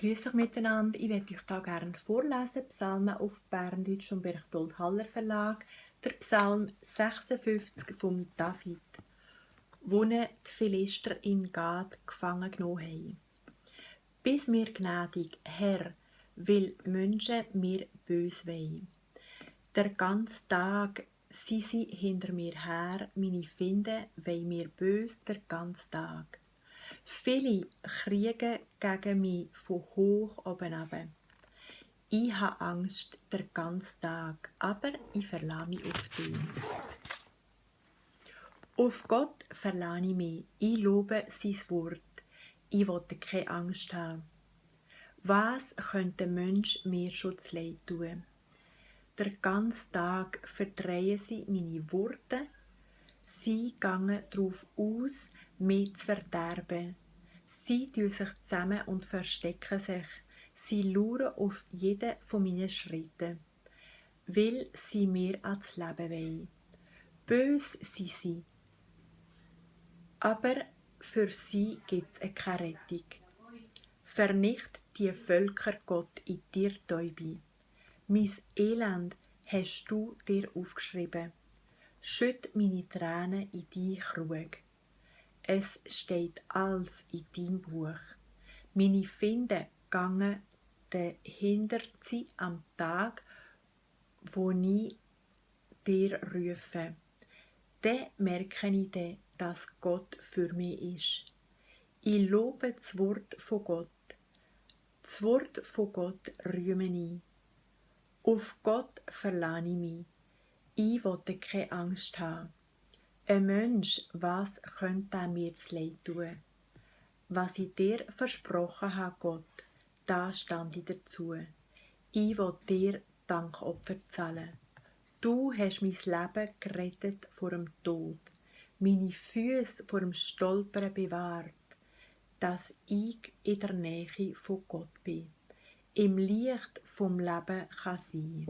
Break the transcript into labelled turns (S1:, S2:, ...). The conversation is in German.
S1: Grüß euch miteinander. Ich werde euch hier gerne vorlesen, Psalmen auf Berndeutsch vom Berchtold Haller Verlag, der Psalm 56 vom David, wo die Philister in Gad gefangen genommen haben. Bis mir gnädig, Herr, weil Menschen mir bös wollen. Der ganze Tag sind sie hinter mir her, meine Finde wollen mir bös der ganze Tag. Viele kriegen gegen mich von hoch oben ab. Ich habe Angst den ganzen Tag, aber ich verlasse mich auf dich. Auf Gott verlasse ich mich, ich lobe sein Wort. Ich will keine Angst haben. Was könnte der Mensch mir schon zu leid tun? Der ganze Tag verdrehen sie meine Worte. Sie gehen darauf aus, mich zu verderben. Sie tun sich zusammen und verstecken sich. Sie lauern auf jeden von meinen Schritten, weil sie mir ans Leben wollen. Bös sind sie, aber für sie gibt es keine Rettung. Vernicht die Völker, Gott, in dir Täube. Mein Elend hast du dir aufgeschrieben. Schütt meine Tränen in deinen Krug. Es steht alles in deinem Buch. Meine Finde gangen dahinter sie am Tag, wo ich dir rufe. Dann merke ich dann, dass Gott für mich ist. Ich lobe das Wort von Gott. Das Wort von Gott rühme ich. Auf Gott verlasse ich mich. Ich will keine Angst haben. Ein Mensch, was könnte er mir zu leid tun? Was ich dir versprochen habe, Gott, da stand ich dazu. Ich will dir Dankopfer zahlen. Du hast mein Leben gerettet vor dem Tod, meine Füße vor dem Stolpern bewahrt, dass ich in der Nähe von Gott bin, im Licht vom Leben kann sein.